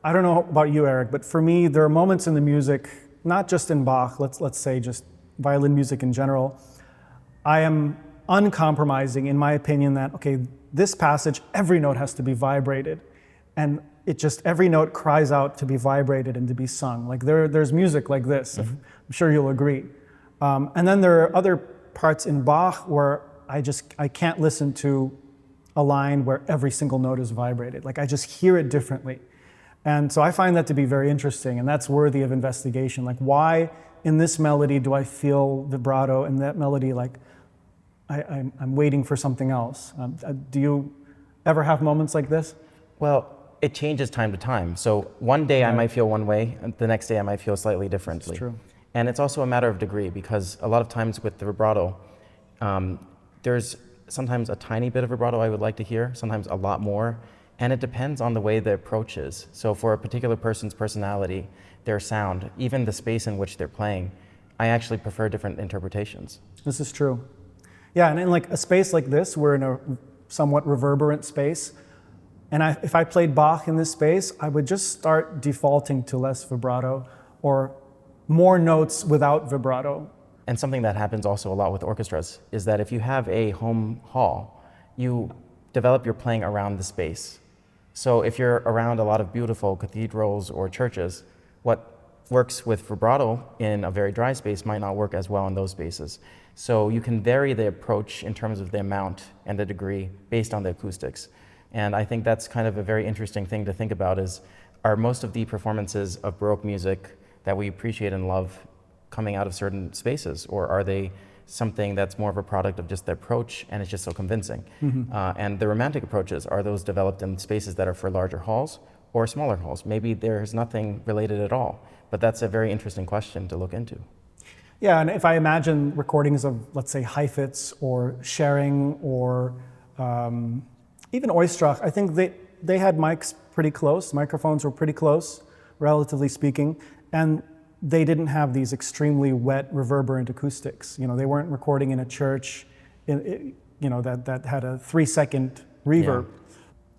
I don't know about you, Eric, but for me, there are moments in the music, not just in Bach, let's say just violin music in general, I am uncompromising in my opinion that, okay, this passage, every note has to be vibrated. And it just, every note cries out to be vibrated and to be sung. Like there's music like this, I'm sure you'll agree. And then there are other parts in Bach where I can't listen to a line where every single note is vibrated. Like I just hear it differently. And so I find that to be very interesting, and that's worthy of investigation. Like why in this melody do I feel vibrato, and that melody like I'm waiting for something else? Do you ever have moments like this? Well, it changes time to time. So one day I might feel one way, and the next day I might feel slightly differently. That's true. And it's also a matter of degree, because a lot of times with the vibrato, there's sometimes a tiny bit of vibrato I would like to hear, sometimes a lot more, and it depends on the way the approach is. So for a particular person's personality, their sound, even the space in which they're playing, I actually prefer different interpretations. This is true. Yeah, and in like a space like this, we're in a somewhat reverberant space, and if I played Bach in this space, I would just start defaulting to less vibrato or more notes without vibrato. And something that happens also a lot with orchestras is that if you have a home hall, you develop your playing around the space. So if you're around a lot of beautiful cathedrals or churches, what works with vibrato in a very dry space might not work as well in those spaces. So you can vary the approach in terms of the amount and the degree based on the acoustics. And I think that's kind of a very interesting thing to think about is, are most of the performances of Baroque music that we appreciate and love coming out of certain spaces, or are they something that's more of a product of just the approach and it's just so convincing? And the romantic approaches, are those developed in spaces that are for larger halls or smaller halls? Maybe there's nothing related at all, but that's a very interesting question to look into. Yeah, and if I imagine recordings of, let's say, Heifetz or Schering or even Oistrakh, I think they had mics pretty close, microphones were pretty close, relatively speaking, and they didn't have these extremely wet, reverberant acoustics. You know, they weren't recording in a church, that had a 3-second reverb. Yeah.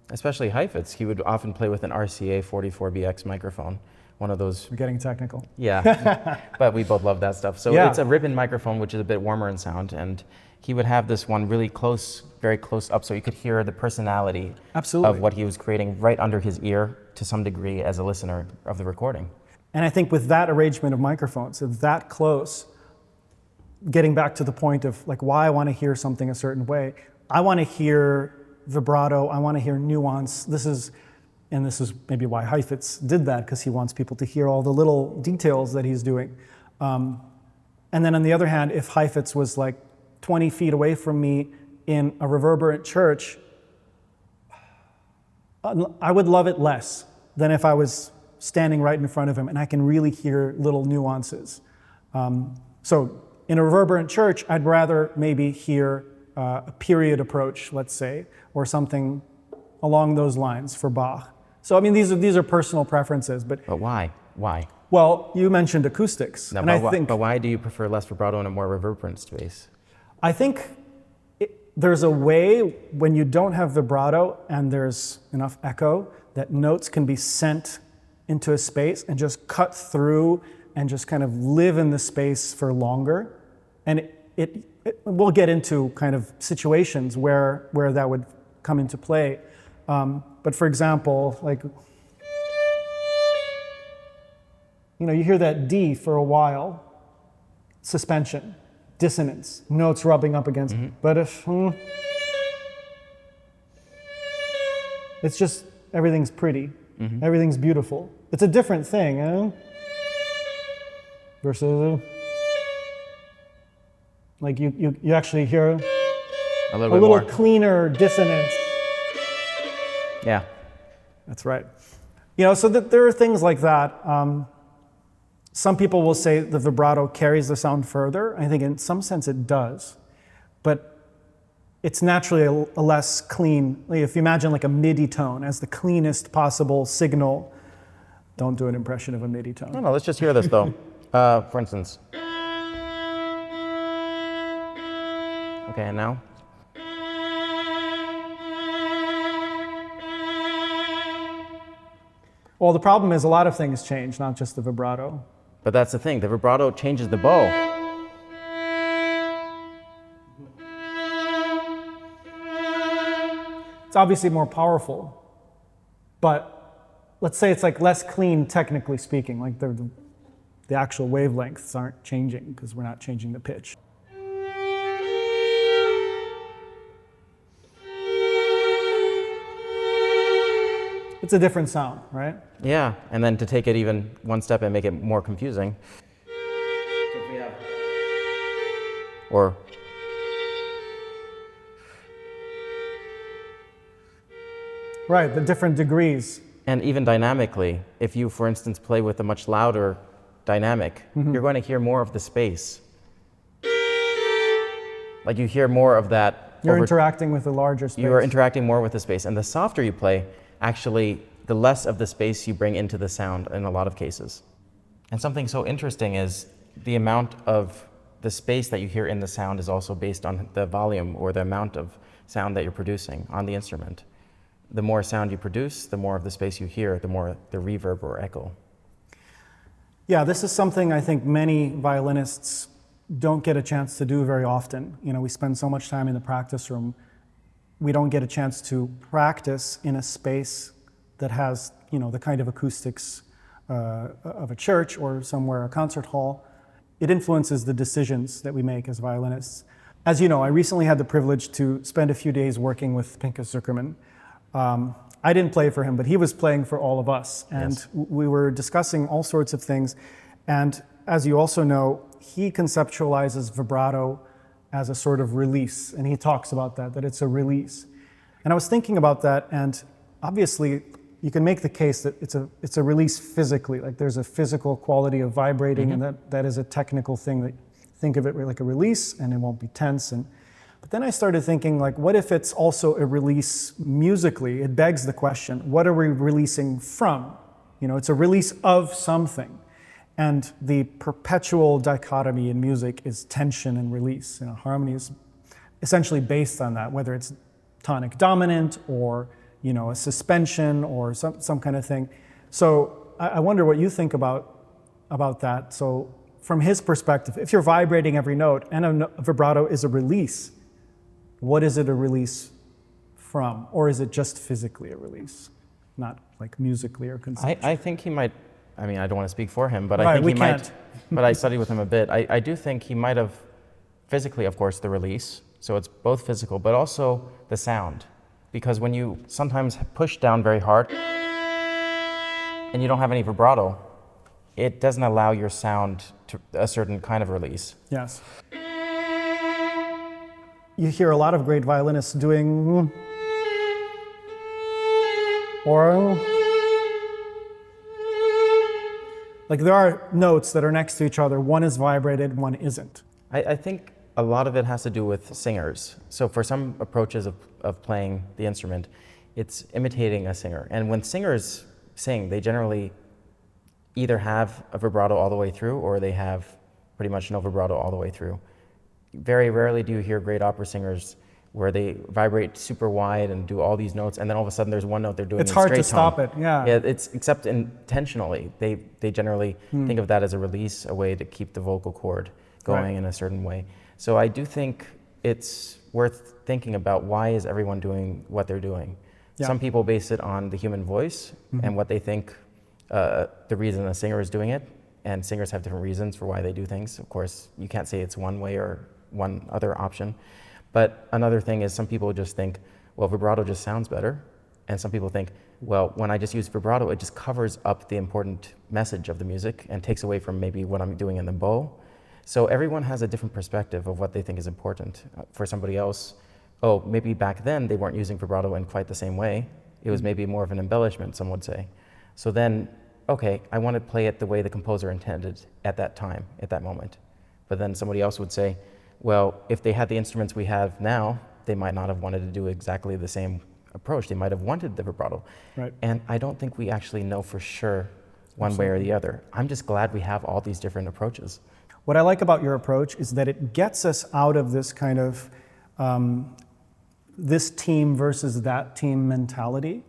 Especially Heifetz, he would often play with an RCA 44BX microphone, one of those. We're getting technical. Yeah, but we both love that stuff. So Yeah. It's a ribbon microphone, which is a bit warmer in sound, and he would have this one really close, very close up, so you could hear the personality Absolutely. of what he was creating right under his ear to some degree as a listener of the recording. And I think with that arrangement of microphones, that close, getting back to the point of like why I want to hear something a certain way, I want to hear vibrato, I want to hear nuance. This is maybe why Heifetz did that, because he wants people to hear all the little details that he's doing. And then on the other hand, if Heifetz was like 20 feet away from me in a reverberant church, I would love it less than if I was standing right in front of him and I can really hear little nuances. So in a reverberant church, I'd rather maybe hear a period approach, let's say, or something along those lines for Bach. So I mean, these are personal preferences, but why? Why? Well, you mentioned acoustics, No, and but why do you prefer less vibrato in a more reverberant space? I think there's a way when you don't have vibrato and there's enough echo that notes can be sent into a space and just cut through and just kind of live in the space for longer. And we'll get into kind of situations where that would come into play. But for example, like, you hear that D for a while, suspension, dissonance, notes rubbing up against. But if it's just everything's pretty, everything's beautiful. It's a different thing, versus like you actually hear A a little bit little more. cleaner dissonance. Yeah. That's right. So there are things like that. Some people will say the vibrato carries the sound further. I think in some sense it does, but it's naturally a less clean. If you imagine like a MIDI tone as the cleanest possible signal, don't do an impression of a MIDI tone. No, let's just hear this though. For instance. Okay, and now? Well, the problem is a lot of things change, not just the vibrato. But that's the thing, the vibrato changes the bow. It's obviously more powerful, but let's say it's like less clean, technically speaking, like the actual wavelengths aren't changing because we're not changing the pitch. It's a different sound, right? Yeah, and then to take it even one step and make it more confusing. Or right, the different degrees. and even dynamically, if you, for instance, play with a much louder dynamic, you're going to hear more of the space. Like you hear more of that. You're interacting with a larger space. You are interacting more with the space. And the softer you play, actually, the less of the space you bring into the sound in a lot of cases. And something so interesting is the amount of the space that you hear in the sound is also based on the volume or the amount of sound that you're producing on the instrument. The more sound you produce, the more of the space you hear, the more the reverb or echo. Yeah, this is something I think many violinists don't get a chance to do very often. You know, we spend so much time in the practice room, we don't get a chance to practice in a space that has, you know, the kind of acoustics of a church or somewhere, a concert hall. It influences the decisions that we make as violinists. As you know, I recently had the privilege to spend a few days working with Pinchas Zuckerman. I didn't play for him, but he was playing for all of us. And Yes. we were discussing all sorts of things. And as you also know, he conceptualizes vibrato as a sort of release. And he talks about that it's a release. And I was thinking about that, and obviously you can make the case that it's a release physically, like there's a physical quality of vibrating, and that is a technical thing, that think of it like a release and it won't be tense. But then I started thinking, like, what if it's also a release musically? It begs the question, what are we releasing from? You know, it's a release of something. And the perpetual dichotomy in music is tension and release. You know, harmony is essentially based on that, whether it's tonic dominant or, you know, a suspension or some kind of thing. So I wonder what you think about that. So from his perspective, if you're vibrating every note and a vibrato is a release, what is it a release from? Or is it just physically a release, not like musically or conceptually? I think he might, I mean, I don't want to speak for him, but Right, I think we he can't. might, but I studied with him a bit. I do think he might have physically, of course, the release. So it's both physical, but also the sound. Because when you sometimes push down very hard and you don't have any vibrato, it doesn't allow your sound to a certain kind of release. Yes. You hear a lot of great violinists doing or like there are notes that are next to each other. One is vibrated, one isn't. I think a lot of it has to do with singers. So for some approaches of playing the instrument, it's imitating a singer. And when singers sing, they generally either have a vibrato all the way through or they have pretty much no vibrato all the way through. Very rarely do you hear great opera singers where they vibrate super wide and do all these notes, and then all of a sudden there's one note they're doing It's in hard straight to stop tone. it, yeah. Yeah, it's except intentionally. They generally think of that as a release, a way to keep the vocal cord going Right. in a certain way. So I do think it's worth thinking about why is everyone doing what they're doing. Yeah. Some people base it on the human voice and what they think the reason a singer is doing it, and singers have different reasons for why they do things. Of course, you can't say it's one way or one other option. But another thing is some people just think, well, vibrato just sounds better. And some people think, well, when I just use vibrato, it just covers up the important message of the music and takes away from maybe what I'm doing in the bow. So everyone has a different perspective of what they think is important. For somebody else, oh, maybe back then they weren't using vibrato in quite the same way. It was maybe more of an embellishment, some would say. So then, okay, I want to play it the way the composer intended at that time, at that moment. But then somebody else would say, well, if they had the instruments we have now, they might not have wanted to do exactly the same approach. They might have wanted the vibrato. Right. And I don't think we actually know for sure one way or the other. I'm just glad we have all these different approaches. What I like about your approach is that it gets us out of this kind of this team versus that team mentality,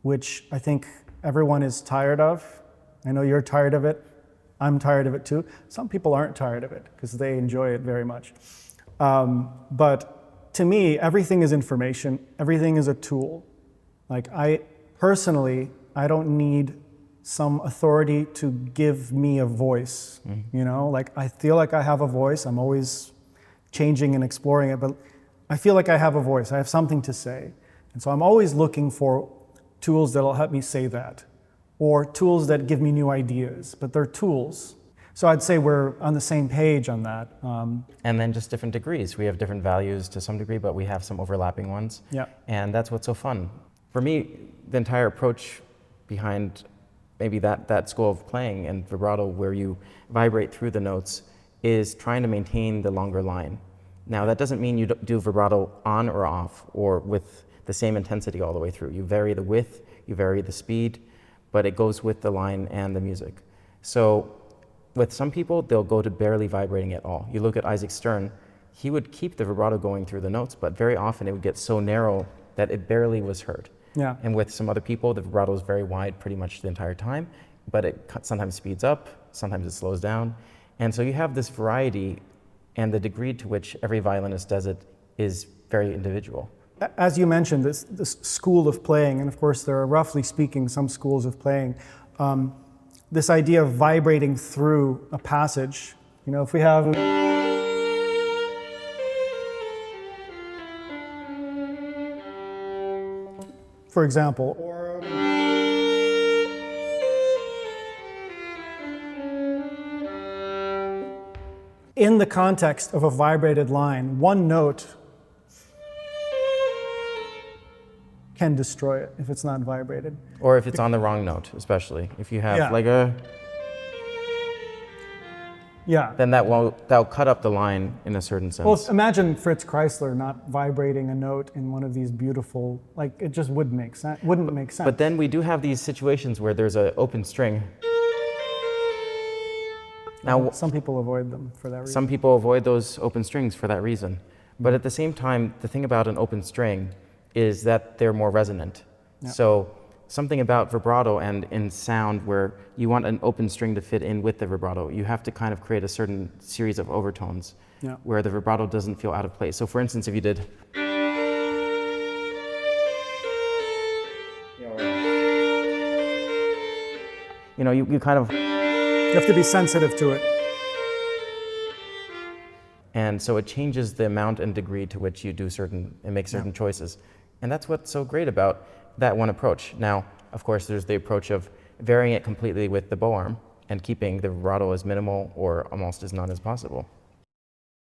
which I think everyone is tired of. I know you're tired of it. I'm tired of it too. Some people aren't tired of it because they enjoy it very much. But to me, everything is information. Everything is a tool. Like I don't need some authority to give me a voice. You know, like I feel like I have a voice. I'm always changing and exploring it, but I feel like I have a voice. I have something to say. And so I'm always looking for tools that'll help me say that, or tools that give me new ideas, but they're tools. So I'd say we're on the same page on that. And then just different degrees. We have different values to some degree, but we have some overlapping ones. Yeah. And that's what's so fun. For me, the entire approach behind maybe that school of playing and vibrato, where you vibrate through the notes, is trying to maintain the longer line. Now, that doesn't mean you do vibrato on or off or with the same intensity all the way through. You vary the width, you vary the speed, but it goes with the line and the music. So with some people, they'll go to barely vibrating at all. You look at Isaac Stern, he would keep the vibrato going through the notes, but very often it would get so narrow that it barely was heard. Yeah. And with some other people, the vibrato is very wide pretty much the entire time, but it sometimes speeds up, sometimes it slows down. And so you have this variety, and the degree to which every violinist does it is very individual. As you mentioned, this school of playing, and of course there are, roughly speaking, some schools of playing, this idea of vibrating through a passage. You know, if we have, for example, or in the context of a vibrated line, one note can destroy it if it's not vibrated. Or if it's on the wrong note, especially. If you have Yeah. like a, Yeah. then that'll cut up the line in a certain sense. Well, imagine Fritz Kreisler not vibrating a note in one of these beautiful, like it just wouldn't make sense. But then we do have these situations where there's an open string. Now, Some people avoid them for that reason. some people avoid those open strings for that reason. But at the same time, the thing about an open string is that they're more resonant. Yeah. So something about vibrato and in sound where you want an open string to fit in with the vibrato, you have to kind of create a certain series of overtones Yeah. where the vibrato doesn't feel out of place. So for instance, if you did, you know, you kind of, You have to be sensitive to it. and so it changes the amount and degree to which you do certain and make certain choices. And that's what's so great about that one approach. Now, of course, there's the approach of varying it completely with the bow arm and keeping the vibrato as minimal or almost as none as possible.